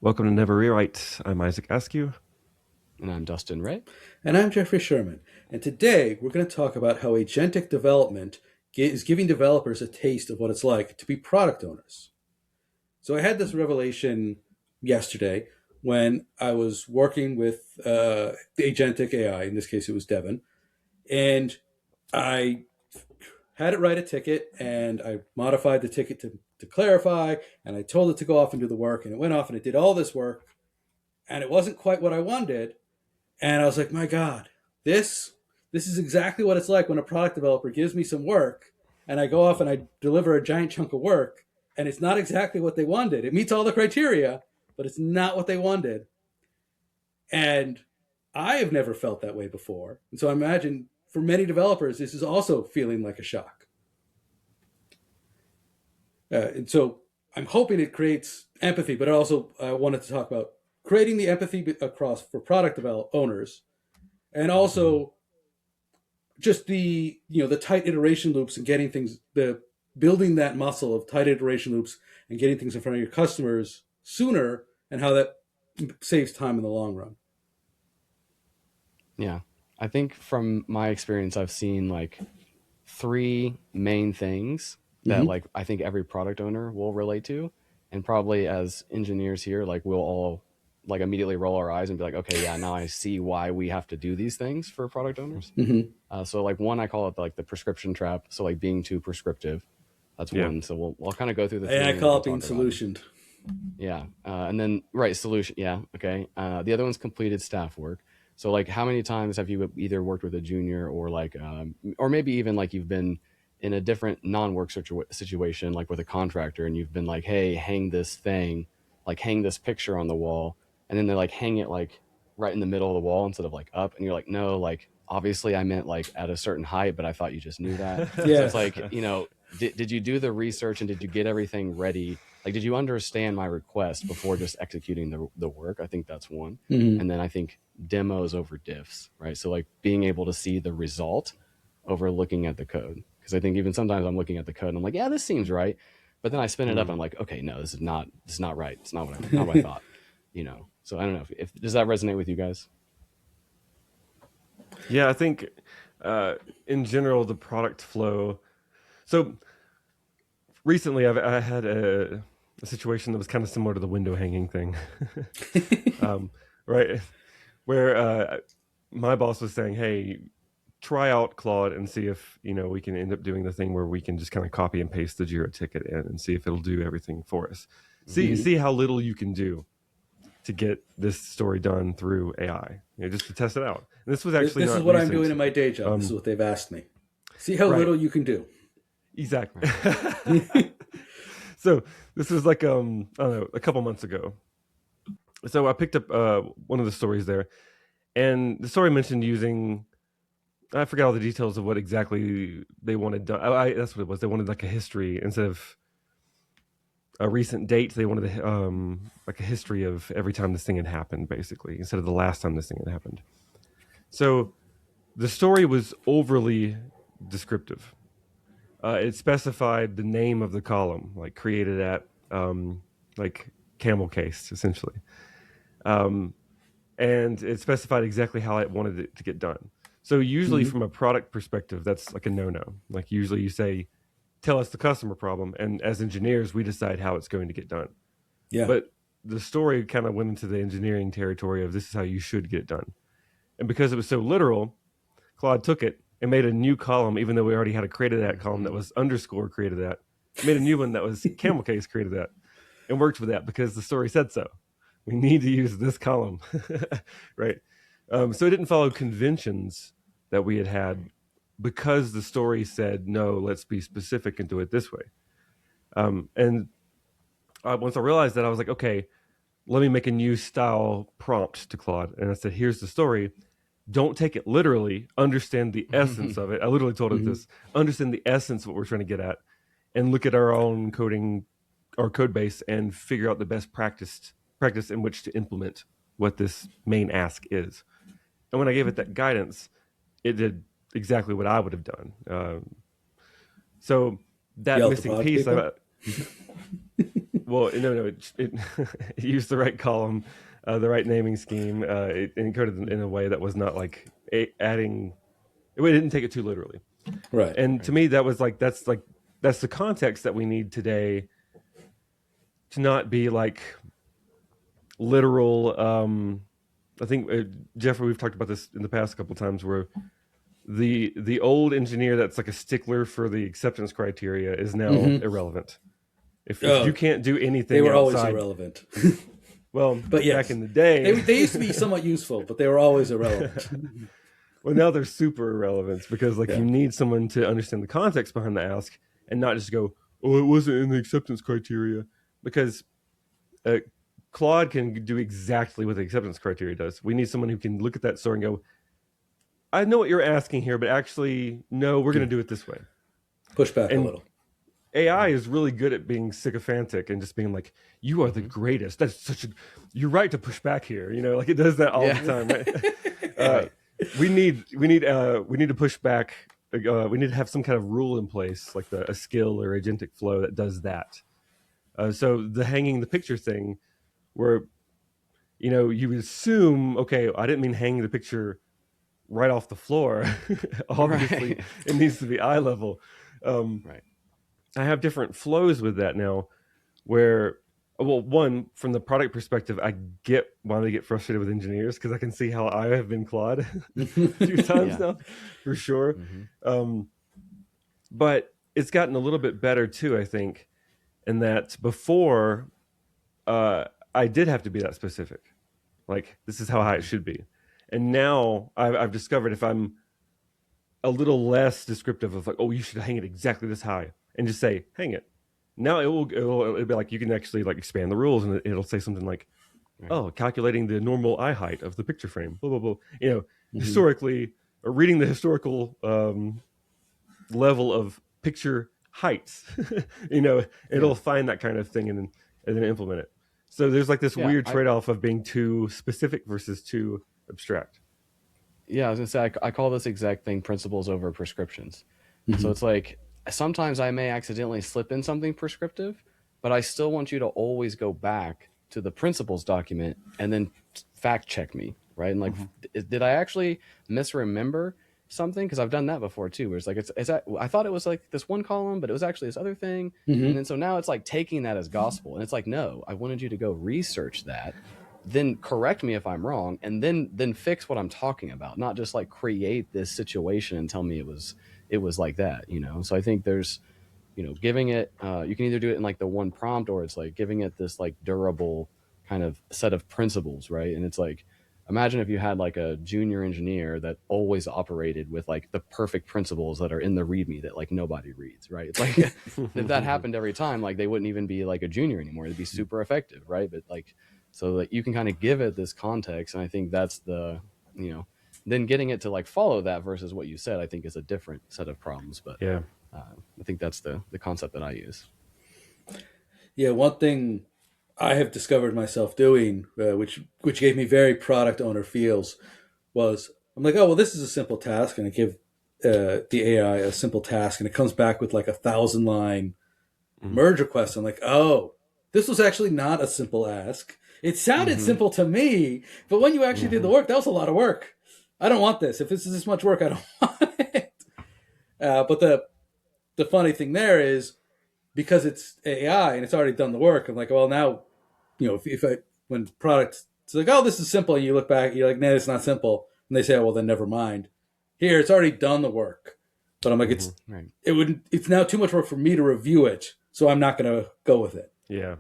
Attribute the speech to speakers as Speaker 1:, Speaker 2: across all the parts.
Speaker 1: Welcome to Never Rewrite. I'm Isaac Askew.
Speaker 2: And I'm Dustin Rea.
Speaker 3: And I'm Jeffrey Sherman. And today we're going to talk about how agentic development is giving developers a taste of what it's like to be product owners. So I had this revelation yesterday when I was working with the agentic AI. In this case, it was Devin. And I had it write a ticket and I modified the ticket to clarify. And I told it to go off and do the work. And it went off and it did all this work. And it wasn't quite what I wanted. And I was like, my God, this is exactly what it's like when a product developer gives me some work and I go off and I deliver a giant chunk of work and it's not exactly what they wanted. It meets all the criteria, but it's not what they wanted. And I have never felt that way before. And so I imagine for many developers, this is also feeling like a shock. And so I'm hoping it creates empathy, but also I wanted to talk about creating the empathy across for product owners, and also just the tight iteration loops and getting things the building that muscle of tight iteration loops and getting things in front of your customers sooner, and how that saves time in the long run.
Speaker 2: Yeah. I think from my experience, I've seen like three main things that
Speaker 3: Mm-hmm.
Speaker 2: like I think every product owner will relate to. And probably as engineers here, like we'll all like immediately roll our eyes and be like, okay, yeah, now I see why we have to do these things for product owners.
Speaker 3: Mm-hmm.
Speaker 2: So like one, I call it like the prescription trap. So like being too prescriptive. That's
Speaker 1: Yeah.
Speaker 2: one. So we'll kind of go through the
Speaker 3: And
Speaker 2: three
Speaker 3: I
Speaker 2: and then
Speaker 3: call
Speaker 2: we'll
Speaker 3: it being
Speaker 2: talk about them.
Speaker 3: solutioned.
Speaker 2: Yeah. And then, right, solution. Yeah. Okay. The other one's completed staff work. So, like, how many times have you either worked with a junior or like, or maybe even like you've been in a different non-work situation, like with a contractor, and you've been like, hey, hang this thing, like hang this picture on the wall. And then they like hang it like right in the middle of the wall instead of like up. And you're like, no, like, obviously I meant like at a certain height, but I thought you just knew that. So it's
Speaker 3: Yes.
Speaker 2: like, did you do the research and did you get everything ready? Like, did you understand my request before just executing the work? I think that's one.
Speaker 3: Mm-hmm.
Speaker 2: And then I think demos over diffs, right? So like being able to see the result over looking at the code. Because I think even sometimes I'm looking at the code and I'm like, yeah, this seems right. But then I spin it up and I'm like, okay, no, this is not right. It's not what I thought, So I don't know if does that resonate with you guys?
Speaker 1: Yeah, I think in general, the product flow. So recently, I had a situation that was kind of similar to the window hanging thing, right? Where my boss was saying, hey, try out Claude and see if we can end up doing the thing where we can just kind of copy and paste the Jira ticket in and see if it'll do everything for us. See
Speaker 3: Mm-hmm.
Speaker 1: see how little you can do to get this story done through AI, just to test it out. And this was actually
Speaker 3: This is
Speaker 1: not
Speaker 3: what I'm doing
Speaker 1: recent.
Speaker 3: in my day job. This is what they've asked me. See how
Speaker 1: Right,
Speaker 3: little you can do.
Speaker 1: exactly.
Speaker 2: Right.
Speaker 1: So this was like I don't know, a couple months ago. So I picked up one of the stories there, and the story mentioned using, I forgot all the details of what exactly they wanted done. That's what it was. They wanted like a history instead of a recent date. They wanted like a history of every time this thing had happened, basically, instead of the last time this thing had happened. So the story was overly descriptive. It specified the name of the column, like created at like camel case, essentially. Um, and it specified exactly how it wanted it to get done. So usually
Speaker 3: Mm-hmm.
Speaker 1: from a product perspective, that's like a no-no. Like usually you say, tell us the customer problem, and as engineers, we decide how it's going to get done.
Speaker 3: Yeah.
Speaker 1: But the story kind of went into the engineering territory of this is how you should get it done. And because it was so literal, Claude took it and made a new column, even though we already had a created at column that was underscore created at, made a new one that was camel case created at, and worked with that because the story said so. We need to use this column, right? So it didn't follow conventions that we had because the story said, no, let's be specific and do it this way. And once I realized that, I was like, okay, let me make a new style prompt to Claude. And I said, here's the story. Don't take it literally. Understand the essence of it. I literally told it
Speaker 3: Mm-hmm.
Speaker 1: this. Understand the essence of what we're trying to get at, and look at our own our code base, and figure out the best practice in which to implement what this main ask is. And when I gave it that guidance, it did exactly what I would have done. So that
Speaker 3: Yell at the
Speaker 1: missing
Speaker 3: product
Speaker 1: piece,
Speaker 3: people.
Speaker 1: Well, no, it it used the right column, the right naming scheme. It encoded in a way that was not like adding. It didn't take it too literally.
Speaker 3: Right.
Speaker 1: And to me, that was that's the context that we need today to not be like literal. I think Jeffrey, we've talked about this in the past a couple of times, where the old engineer that's like a stickler for the acceptance criteria is now irrelevant. If you can't do anything,
Speaker 3: they were always
Speaker 1: outside,
Speaker 3: irrelevant.
Speaker 1: Well, but yes, back in the day,
Speaker 3: they used to be somewhat useful, but they were always irrelevant.
Speaker 1: Well, now they're super irrelevant because you need someone to understand the context behind the ask and not just go, "Oh, it wasn't in the acceptance criteria," because Claude can do exactly what the acceptance criteria does. We need someone who can look at that story and go, "I know what you're asking here, but actually, no, we're going to do it this way."
Speaker 3: Push back a little.
Speaker 1: AI is really good at being sycophantic and just being like, "You are the greatest. That's you're right to push back here." It does that all the time, right?
Speaker 2: Right.
Speaker 1: We need to push back. We need to have some kind of rule in place, like a skill or agentic flow that does that. So the hanging the picture thing, where you would assume, okay, I didn't mean hanging the picture right off the floor. Obviously, it needs to be eye level.
Speaker 2: Right.
Speaker 1: I have different flows with that now, where, well, one, from the product perspective, I get why they get frustrated with engineers, because I can see how I have been Claude a few times now, for sure. But it's gotten a little bit better too, I think, in that before I did have to be that specific. Like, this is how high it should be. And now I've discovered if I'm a little less descriptive of like, oh, you should hang it exactly this high, and just say, hang it. Now it'll be like, you can actually like expand the rules, and it'll say something like, oh, calculating the normal eye height of the picture frame, blah, blah, blah. Historically, or reading the historical level of picture heights, it'll find that kind of thing and then implement it. So there's like this weird trade-off of being too specific versus too abstract.
Speaker 2: Yeah, I was gonna say, I call this exact thing principles over prescriptions. So it's like, sometimes I may accidentally slip in something prescriptive, but I still want you to always go back to the principles document and then fact check me, right? And like, did I actually misremember something? Because I've done that before too, where it's like, I thought it was like this one column, but it was actually this other thing. And then so now it's like taking that as gospel, and it's like, no, I wanted you to go research that, then correct me if I'm wrong, and then fix what I'm talking about, not just like create this situation and tell me it was like that, So I think there's, giving it, you can either do it in like the one prompt, or it's like giving it this like durable kind of set of principles, right? And it's like, imagine if you had like a junior engineer that always operated with like the perfect principles that are in the README that like nobody reads, right? It's like, if that happened every time, like they wouldn't even be like a junior anymore. It'd be super effective, right? But like, so that you can kind of give it this context. And I think that's the, then getting it to like follow that versus what you said, I think is a different set of problems. But
Speaker 1: yeah,
Speaker 2: I think that's the concept that I use.
Speaker 3: Yeah, one thing I have discovered myself doing, which gave me very product owner feels, was I'm like, oh, well, this is a simple task, and I give the AI a simple task, and it comes back with like 1,000-line merge request. I'm like, oh, this was actually not a simple ask. It sounded simple to me, but when you actually did the work, that was a lot of work. I don't want this. If this is this much work, I don't want it. But the funny thing there is, because it's AI and it's already done the work, I'm like, well, now, when product, it's like, oh, this is simple, and you look back, you're like, nah, it's not simple. And they say, oh, well, then never mind. Here, it's already done the work. But I'm like, it's now too much work for me to review it, so I'm not going to go with it.
Speaker 1: Yeah.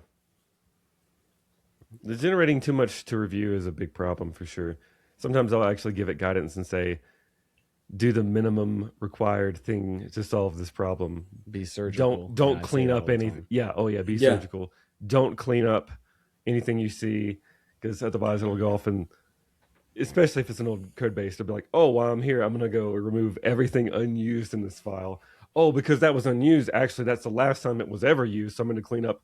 Speaker 1: The generating too much to review is a big problem for sure. Sometimes I'll actually give it guidance and say, do the minimum required thing to solve this problem.
Speaker 2: Be surgical.
Speaker 1: Don't clean up anything. Yeah. Oh yeah. Be surgical. Don't clean up anything you see, because otherwise it'll go off, and especially if it's an old code base, it'll be like, oh, while I'm here, I'm going to go remove everything unused in this file. Oh, because that was unused. Actually, that's the last time it was ever used. So I'm going to clean up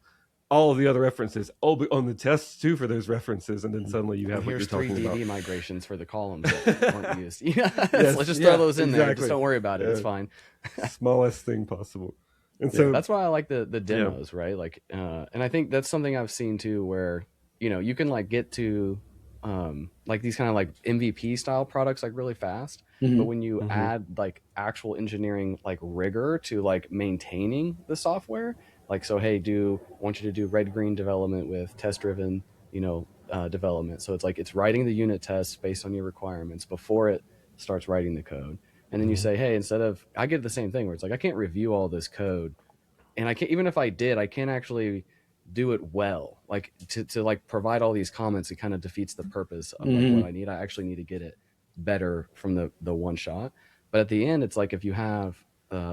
Speaker 1: all of the other references. Oh, but on the tests too for those references, and then suddenly you have what you're talking about.
Speaker 2: Here's 3 DB migrations for the columns that weren't used. Let's just throw those in there. Just don't worry about it. It's fine.
Speaker 1: Smallest thing possible. And
Speaker 3: Yeah.
Speaker 1: so
Speaker 2: That's why I like the
Speaker 1: yeah.
Speaker 2: demos, right? Like, and I think that's something I've seen too, where you can like get to like these kind of like MVP style products like really fast, but
Speaker 3: Hmm.
Speaker 2: when you
Speaker 1: Hmm.
Speaker 2: add like actual engineering like rigor to like maintaining the software, like so, hey, I want you to do red green development with test driven, development. So it's like it's writing the unit tests based on your requirements before it starts writing the code. And then you
Speaker 1: Hmm.
Speaker 2: say, hey, instead of I get the same thing where it's like I can't review all this code, and I can't, even if I did, I can't actually do it well. Like to like provide all these comments, it kind of defeats the purpose of like what
Speaker 3: Hmm.
Speaker 2: I need. I actually need to get it better from the one shot. But at the end, it's like if you have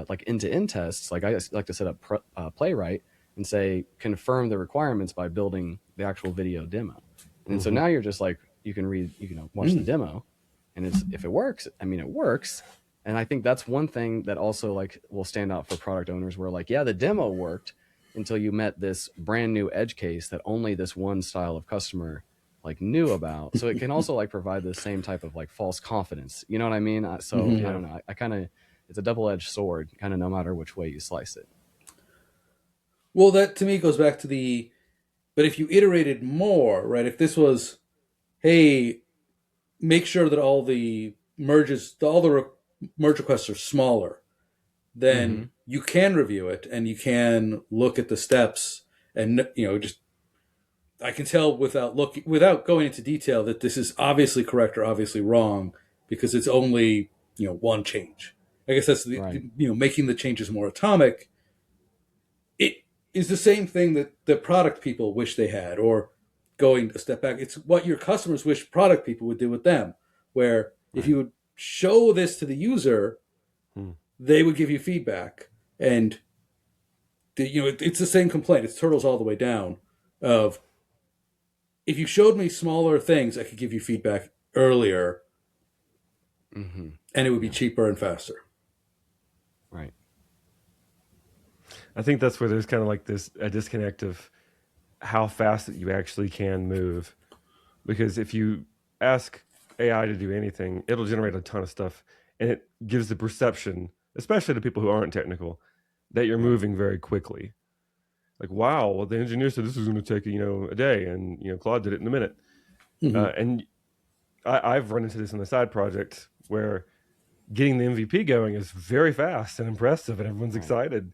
Speaker 2: like end to end tests, like I like to set up Playwright and say confirm the requirements by building the actual video demo. And so
Speaker 1: Hmm.
Speaker 2: now you're just like you can watch the
Speaker 3: Mm.
Speaker 2: demo, and it's if it works, I mean it works. And I think that's one thing that also like will stand out for product owners where like, yeah, the demo worked until you met this brand new edge case that only this one style of customer like knew about. So it can also like provide the same type of like false confidence. You know what I mean? So
Speaker 3: Hmm.
Speaker 2: I
Speaker 1: Yeah.
Speaker 2: don't know. I kind of, it's a double-edged sword, kind of no matter which way you slice it.
Speaker 3: Well, that to me goes back to the. But if you iterated more, right? If this was, hey, make sure that all the merge requests are smaller,
Speaker 2: Mm-hmm.
Speaker 3: then you can review it and you can look at the steps and just I can tell without going into detail that this is obviously correct or obviously wrong because it's only one change. I guess that's
Speaker 2: Right.
Speaker 3: making the changes more atomic. It is the same thing that the product people wish they had, or going a step back. It's what your customers wish product people would do with them. Where if
Speaker 2: Right.
Speaker 3: you would show this to the user,
Speaker 1: Hmm.
Speaker 3: they would give you feedback, and it's the same complaint. It's turtles all the way down. Of if you showed me smaller things, I could give you feedback earlier,
Speaker 2: Mm-hmm.
Speaker 3: and it would be
Speaker 2: Yeah.
Speaker 3: cheaper and faster.
Speaker 2: Right.
Speaker 1: I think that's where there's kind of like a disconnect of how fast that you actually can move. Because if you ask AI to do anything, it'll generate a ton of stuff, and it gives the perception, especially to people who aren't technical, that you're
Speaker 3: Right.
Speaker 1: moving very quickly. Like, wow, well, the engineer said this was going to take a day, and Claude did it in a minute.
Speaker 3: Mm-hmm.
Speaker 1: And I've run into this in the side project where getting the MVP going is very fast and impressive, and everyone's
Speaker 2: Right.
Speaker 1: excited.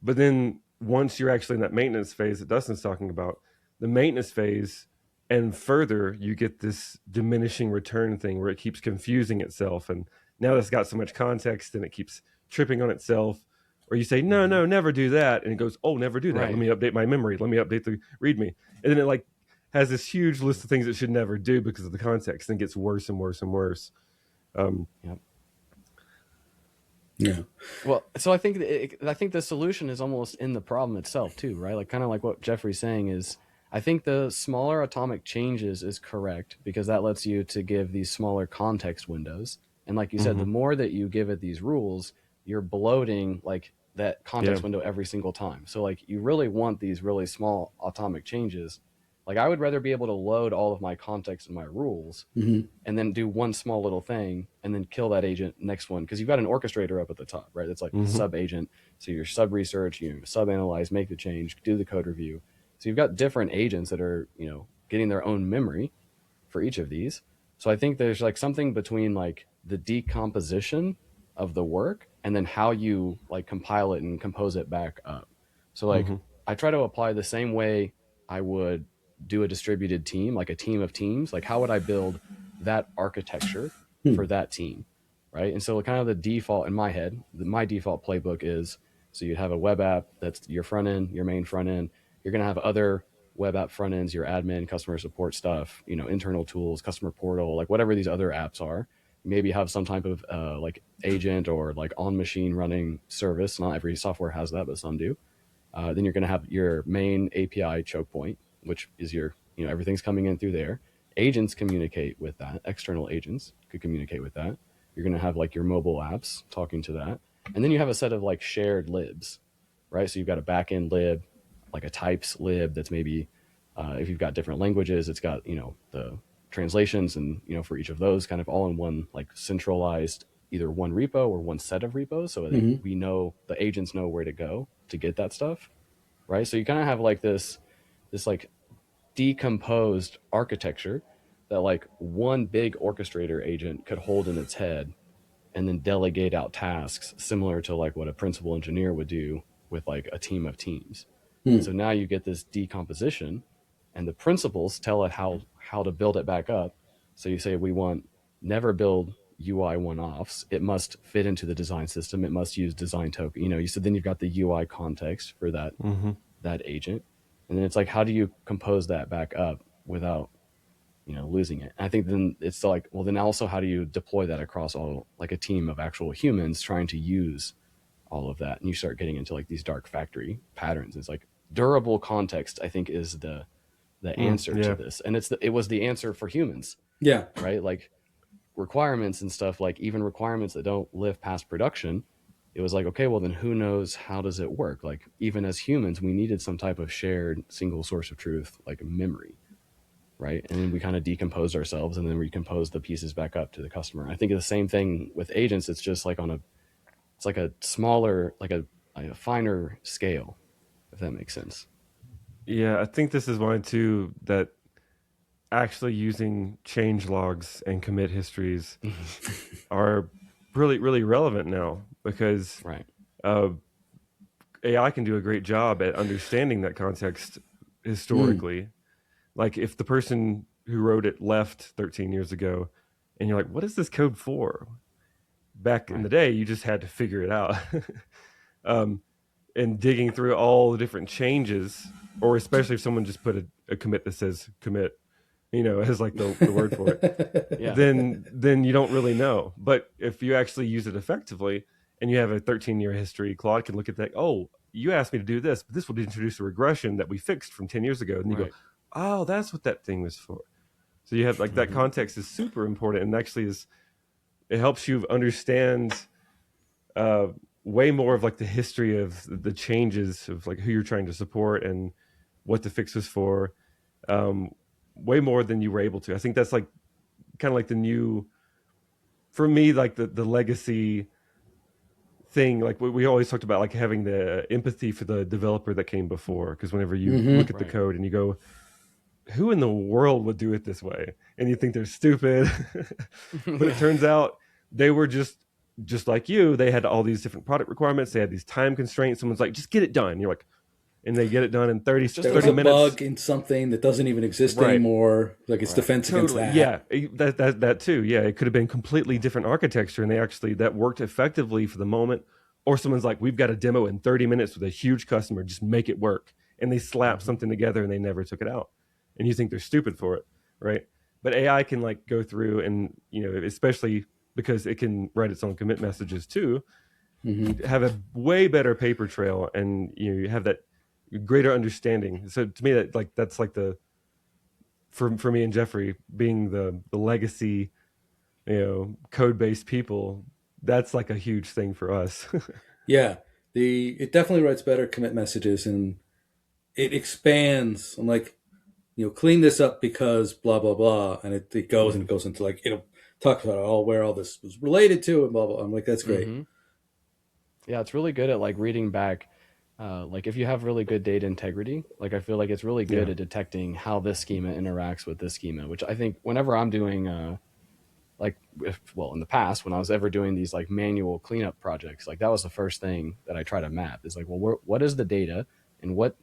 Speaker 1: But then once you're actually in that maintenance phase that Dustin's talking about, the maintenance phase and further, you get this diminishing return thing where it keeps confusing itself. And now it's got so much context and it keeps tripping on itself. Or you say, no,
Speaker 2: Mm-hmm.
Speaker 1: no, never do that. And it goes, oh, never do that. Let
Speaker 2: Right.
Speaker 1: me update my memory. Let me update the README. And then it like has this huge list of things it should never do because of the context and gets worse and worse and worse.
Speaker 2: Yep.
Speaker 3: Yeah.
Speaker 2: Well, so I think the solution is almost in the problem itself too, right? Like kind of like what Jeffrey's saying is, I think the smaller atomic changes is correct because that lets you to give these smaller context windows. And like you said,
Speaker 1: Mm-hmm.
Speaker 2: the more that you give it these rules, you're bloating like that
Speaker 1: Yeah.
Speaker 2: context window every single time. So like you really want these really small atomic changes. Like I would rather be able to load all of my context and my rules
Speaker 3: Mm-hmm.
Speaker 2: and then do one small little thing and then kill that agent next one because you've got an orchestrator up at the top, right? It's like the
Speaker 1: Mm-hmm.
Speaker 2: sub agent. So your sub research, you sub analyze, make the change, do the code review. So you've got different agents that are getting their own memory for each of these. So I think there's like something between like the decomposition of the work and then how you like compile it and compose it back up. So like
Speaker 1: Mm-hmm.
Speaker 2: I try to apply the same way I would do a distributed team, like a team of teams. Like how would I build that architecture
Speaker 3: Hmm.
Speaker 2: for that team, right? And so kind of the default in my head, my default playbook is so you'd have a web app that's your front end, your main front end. You're going to have other web app front ends, your admin, customer support stuff, internal tools, customer portal, like whatever these other apps are. Maybe have some type of like agent or like on machine running service. Not every software has that, but some do. Then you're going to have your main API choke point, which is your, everything's coming in through there. Agents communicate with that. External agents could communicate with that. You're going to have like your mobile apps talking to that. And then you have a set of like shared libs, right? So you've got a backend lib, like a types lib that's maybe, if you've got different languages, it's got, the translations and, for each of those kind of all in one, like centralized, either one repo or one set of repos. So that
Speaker 3: Mm-hmm.
Speaker 2: we know the agents know where to go to get that stuff, right? So you kind of have like this like decomposed architecture that like one big orchestrator agent could hold in its head and then delegate out tasks similar to like what a principal engineer would do with like a team of teams. And so now you get this decomposition, and the principals tell it how to build it back up. So you say we want never build UI one-offs. It must fit into the design system. It must use design token. You so then you've got the UI context for that that agent, and then it's like how do you compose that back up without losing it. And I think then it's like, well, then also how do you deploy that across all like a team of actual humans trying to use all of that? And you start getting into like these dark factory patterns. It's like durable context, I think, is the answer to this. And it was the answer for humans.
Speaker 3: Yeah.
Speaker 2: Right. Like requirements and stuff, like even requirements that don't live past production. It was like, okay, well then who knows how does it work? Like even as humans, we needed some type of shared single source of truth, like memory. Right. And then we kind of decomposed ourselves and then recompose the pieces back up to the customer. I think the same thing with agents. It's just like it's like a smaller, like a finer scale, if that makes sense.
Speaker 1: Yeah, I think this is one too, that actually using change logs and commit histories are really, really relevant now because
Speaker 2: right.
Speaker 1: AI can do a great job at understanding that context historically. Like if the person who wrote it left 13 years ago and you're like, what is this code for? Back in the day, you just had to figure it out. And digging through all the different changes, or especially if someone just put a commit that says commit, as like the word for it, then you don't really know. But if you actually use it effectively and you have a 13-year history, Claude can look at that. Oh, you asked me to do this, but this will introduce a regression that we fixed from 10 years ago. And you go, oh, that's what that thing was for. So you have like that context is super important, and actually it helps you understand way more of like the history of the changes of like who you're trying to support and what the fix was for, way more than you were able to. I think that's like kind of like the new, for me, like the legacy thing. Like we always talked about, like having the empathy for the developer that came before, because whenever you look at the code and you go, who in the world would do it this way? And you think they're stupid. But it turns out they were just like you. They had all these different product requirements. They had these time constraints. Someone's like, just get it done. You're like, and they get it done in 30 minutes.
Speaker 3: There was a bug in something that doesn't even exist anymore. Like it's defense against that.
Speaker 1: Yeah, that too. Yeah, it could have been completely different architecture, and that worked effectively for the moment. Or someone's like, we've got a demo in 30 minutes with a huge customer. Just make it work. And they slap something together and they never took it out. And you think they're stupid for it, right? But AI can like go through and, especially because it can write its own commit messages too, have a way better paper trail, and you have that greater understanding. So to me, that's like for me and Jeffrey being the legacy, code-based people, that's like a huge thing for us.
Speaker 3: Yeah, it definitely writes better commit messages, and it expands. I'm like, clean this up because blah blah blah, and it goes and it goes into like talks about where all this was related to and blah blah. I'm like, that's great.
Speaker 2: Yeah, it's really good at like reading back. Like if you have really good data integrity, like I feel like it's really good at detecting how this schema interacts with this schema, which I think whenever I'm doing in the past, when I was ever doing these like manual cleanup projects, like that was the first thing that I try to map is like, well, what is the data and what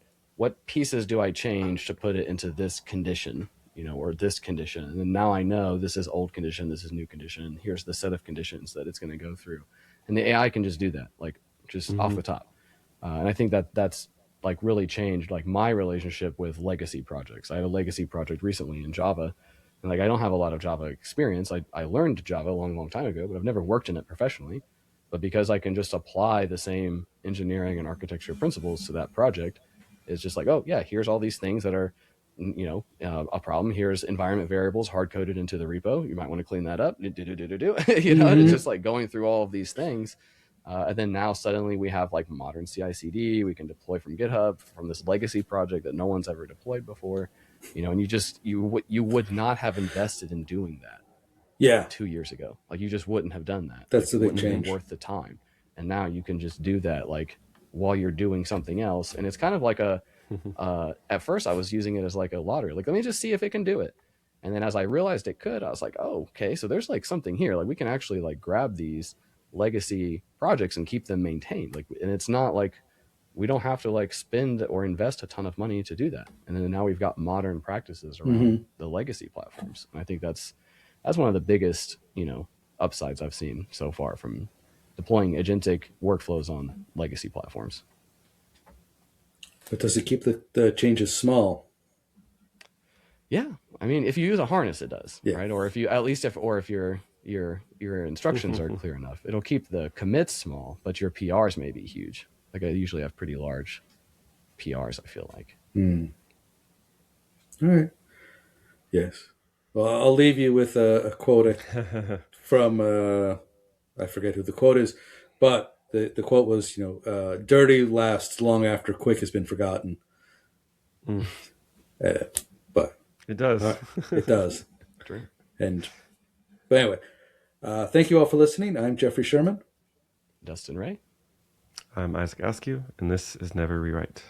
Speaker 2: pieces do I change to put it into this condition, or this condition. And then now I know this is old condition, this is new condition, and here's the set of conditions that it's going to go through. And the AI can just do that, like just off the top. And I think that's like really changed like my relationship with legacy projects. I had a legacy project recently in Java, and like I don't have a lot of Java experience. I learned Java a long time ago, but I've never worked in it professionally. But because I can just apply the same engineering and architecture principles to that project, it's just like, oh yeah, here's all these things that are a problem. Here's environment variables hard coded into the repo. You might want to clean that up. And it's just like going through all of these things. And then now suddenly we have like modern CI/CD. We can deploy from GitHub from this legacy project that no one's ever deployed before, and you would not have invested in doing that 2 years ago. Like you just wouldn't have done that.
Speaker 3: That's
Speaker 2: like,
Speaker 3: the big
Speaker 2: wouldn't have
Speaker 3: change.
Speaker 2: been worth the time. And now you can just do that like while you're doing something else. And it's kind of like at first I was using it as like a lottery, like, let me just see if it can do it. And then as I realized it could, I was like, oh, okay, so there's like something here. Like we can actually like grab these legacy projects and keep them maintained. Like, and it's not like we don't have to like spend or invest a ton of money to do that. And then now we've got modern practices around the legacy platforms. And I think that's one of the biggest, upsides I've seen so far from deploying agentic workflows on legacy platforms.
Speaker 3: But does it keep the changes small?
Speaker 2: Yeah, I mean, if you use a harness, it does,
Speaker 3: Yeah.
Speaker 2: right? Or if you at least if your instructions are clear enough, it'll keep the commits small, but your PRs may be huge. Like I usually have pretty large PRs, I feel like.
Speaker 3: All right. Yes. Well, I'll leave you with a quote from I forget who the quote is, but the quote was, dirty lasts long after quick has been forgotten. But
Speaker 1: It does.
Speaker 3: it does.
Speaker 2: True.
Speaker 3: But anyway, thank you all for listening. I'm Jeffrey Sherman.
Speaker 2: Dustin Rea.
Speaker 1: I'm Isaac Askew, and this is Never Rewrite.